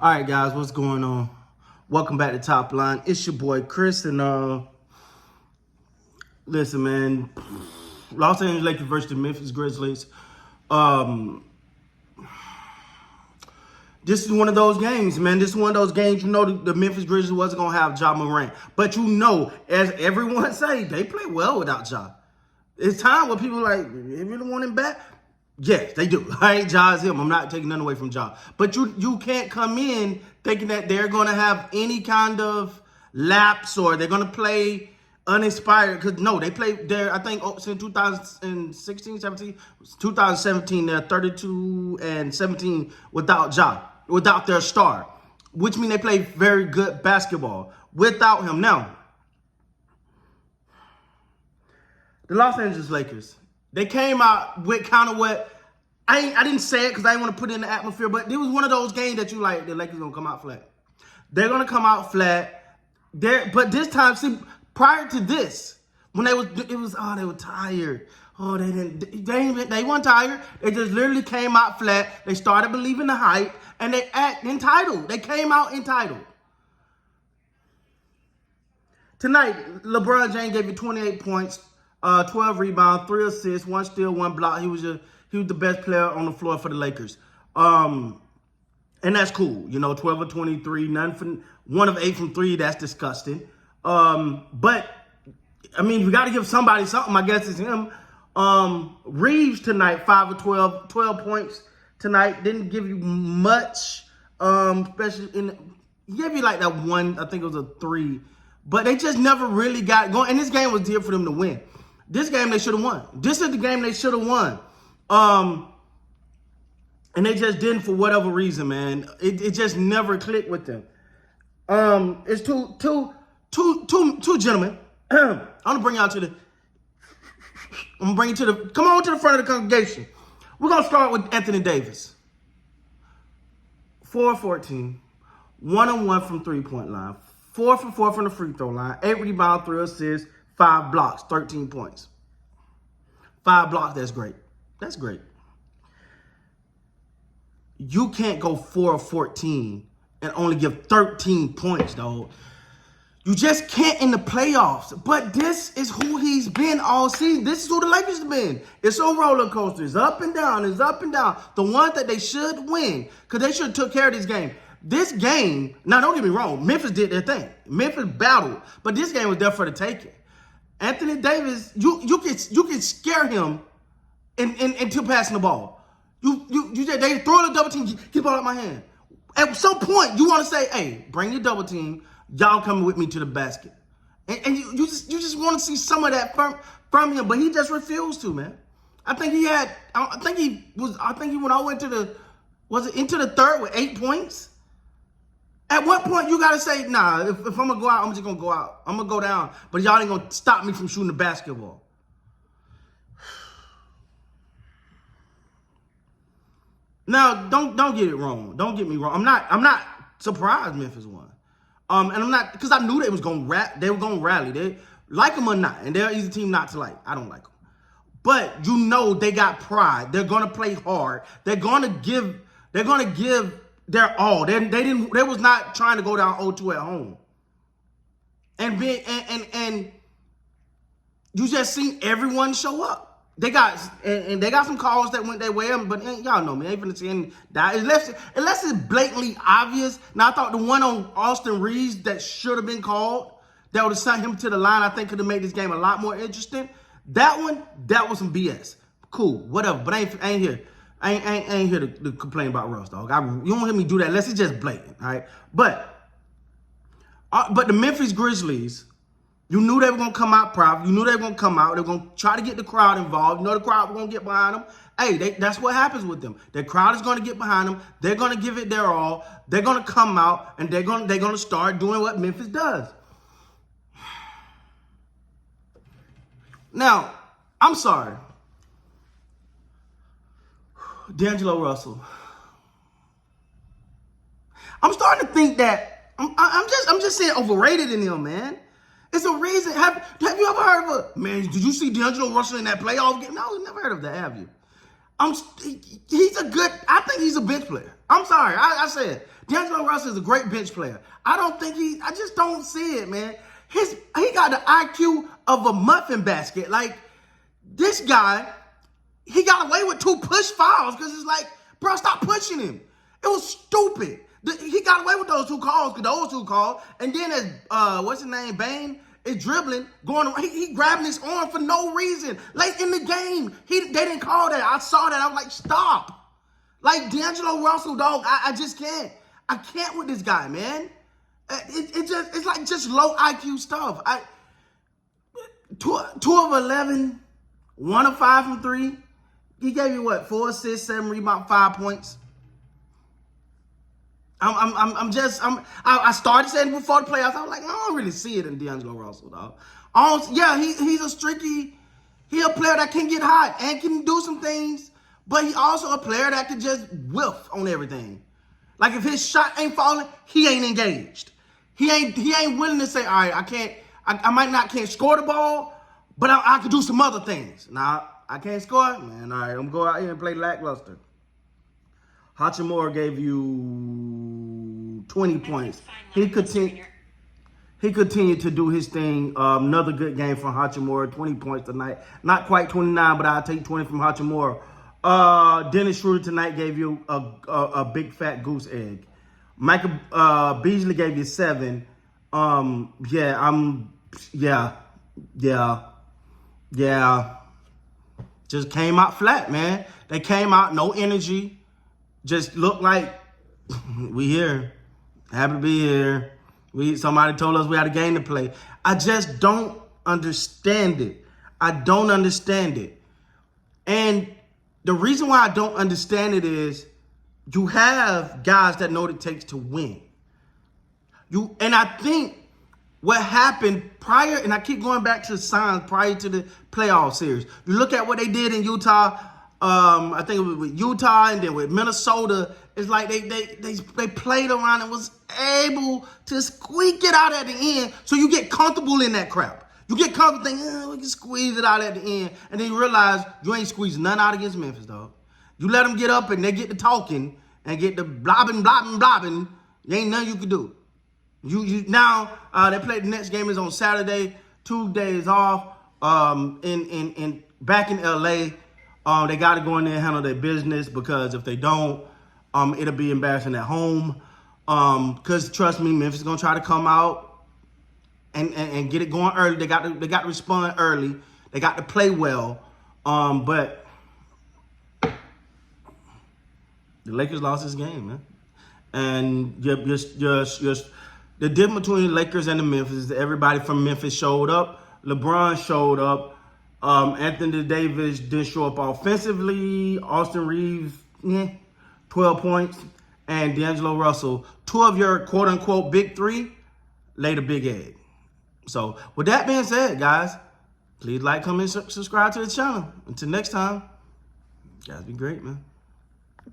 All right, guys, what's going on? Welcome back to Top Line. It's your boy Chris, and listen, man. Los Angeles Lakers versus the Memphis Grizzlies. This is one of those games, man. This is one of those games. You know, the Memphis Grizzlies wasn't gonna have Ja Morant, but you know, as everyone say, they play well without Ja. It's time where people like, they really want him back. Yes, they do. Right? Ja is him. I'm not taking nothing away from Ja. But you can't come in thinking that they're going to have any kind of lapse or they're going to play uninspired. Because, no, they played there, I think, since 2016, 17, 2017, they're 32-17 without Ja, without their star, which means they play very good basketball without him. Now, the Los Angeles Lakers, they came out with kind of what, I didn't say it because I didn't want to put it in the atmosphere, but it was one of those games that you like, the Lakers going to come out flat. They're going to come out flat. But this time, see, prior to this, when they were tired. Oh, they weren't tired. They just literally came out flat. They started believing the hype, and they act entitled. They came out entitled. Tonight, LeBron James gave you 28 points. 12 rebounds, 3 assists, 1 steal, 1 block. He was the best player on the floor for the Lakers. And that's cool. You know, 12 of 23, 1 of 8 from 3. That's disgusting. But, I mean, you got to give somebody something. I guess it's him. Reeves tonight, 5 of 12 points tonight. Didn't give you much, especially he gave you like that one, I think it was a 3. But they just never really got going. And this game was here for them to win. This game they should have won. This is the game they should have won. And they just didn't for whatever reason, man. It just never clicked with them. It's two gentlemen. I'm gonna bring y'all come on to the front of the congregation. We're gonna start with Anthony Davis. 4 of 14, 1 of 1 from 3-point line, 4 for 4 from the free throw line, 8 rebounds, 3 assists, 5 blocks, 13 points. 5 blocks, that's great. That's great. You can't go 4 of 14 and only give 13 points, dog. You just can't in the playoffs. But this is who he's been all season. This is who the Lakers have been. It's a roller coaster. It's up and down. It's up and down. The ones that they should win, because they should have took care of this game. This game, now don't get me wrong, Memphis did their thing. Memphis battled, but this game was there for the taking. Anthony Davis, you can scare him into passing the ball. They throw the double team, keep the ball out my hand. At some point, you want to say, hey, bring your double team, y'all coming with me to the basket. And you just want to see some of that from him, but he just refused to, man. I think he went all the way into the third with 8 points? At what point you got to say, nah, if I'm going to go out, I'm just going to go out. I'm going to go down. But y'all ain't going to stop me from shooting the basketball. Now, don't get it wrong. Don't get me wrong. I'm not surprised Memphis won. And I'm not, because I knew they were going to rally. They like them or not. And they're an easy team not to like. I don't like them. But you know they got pride. They're going to play hard. They're going to give their all. They was not trying to go down 0-2 at home. And you just seen everyone show up. They got some calls that went their way, but y'all know me. I ain't finna see that unless it's blatantly obvious. Now I thought the one on Austin Reeves that should have been called, that would have sent him to the line, I think could have made this game a lot more interesting. That was some BS. Cool, whatever. But I ain't here. I ain't here to complain about Russ, dog. You don't hear me do that unless it's just blatant, all right? But the Memphis Grizzlies, you knew they were going to come out proud. You knew they were going to come out. They were going to try to get the crowd involved. You know the crowd was going to get behind them. Hey, that's what happens with them. The crowd is going to get behind them. They're going to give it their all. They're going to come out, and they're going to start doing what Memphis does. Now, I'm sorry. D'Angelo Russell. I'm starting to think that I'm just saying overrated in him, man. It's a reason. Have you ever heard of man, did you see D'Angelo Russell in that playoff game? No, never heard of that, have you? He's a good. I think he's a bench player. I'm sorry. I said D'Angelo Russell is a great bench player. I just don't see it, man. He got the IQ of a muffin basket. Like, this guy, he got away with 2 push fouls because it's like, bro, stop pushing him. It was stupid. He got away with those 2 calls, and then as what's his name, Bane, is dribbling, going around. He grabbing his arm for no reason. Late in the game, they didn't call that. I saw that. I was like, stop. Like, D'Angelo Russell, dog, I just can't. I can't with this guy, man. It's like just low IQ stuff. 2 of 11, 1 of 5 from 3. He gave you what? 4 assists, 7 rebounds, 5 points. I started saying before the playoffs, I was like, I don't really see it in D'Angelo Russell, dog. Yeah, he's a streaky. He a player that can get hot and can do some things, but he also a player that can just whiff on everything. Like, if his shot ain't falling, he ain't engaged. He ain't willing to say, all right, I might not can't score the ball, but I can do some other things. Nah, I can't score, man. All right, I'm going to go out here and play lackluster. Hachimura gave you 20 points. He continued to do his thing. Another good game from Hachimura, 20 points tonight. Not quite 29, but I'll take 20 from Hachimura. Dennis Schroeder tonight gave you a big fat goose egg. Michael Beasley gave you 7. Just came out flat, man. They came out, no energy. Just looked like we here. Happy to be here. Somebody told us we had a game to play. I just don't understand it. I don't understand it. And the reason why I don't understand it is you have guys that know what it takes to win. And I think what happened prior, and I keep going back to the signs prior to the playoff series. You look at what they did in Utah. I think it was with Utah and then with Minnesota. It's like they played around and was able to squeak it out at the end. So you get comfortable in that crap. You get comfortable thinking, we can squeeze it out at the end. And then you realize you ain't squeezing none out against Memphis, dog. You let them get up and they get to talking and get the blobbing. There ain't nothing you can do. Now they play the next game is on Saturday, 2 days off. Back in LA. They got to go in there and handle their business, because if they don't, it'll be embarrassing at home. Because trust me, Memphis is gonna try to come out and get it going early. They got to respond early. They got to play well. But the Lakers lost this game, man. And just the difference between the Lakers and the Memphis is that everybody from Memphis showed up. LeBron showed up. Anthony Davis didn't show up offensively. Austin Reeves, 12 points. And D'Angelo Russell, 2 of your quote-unquote big 3, laid a big egg. So, with that being said, guys, please like, comment, subscribe to the channel. Until next time, guys, be great, man.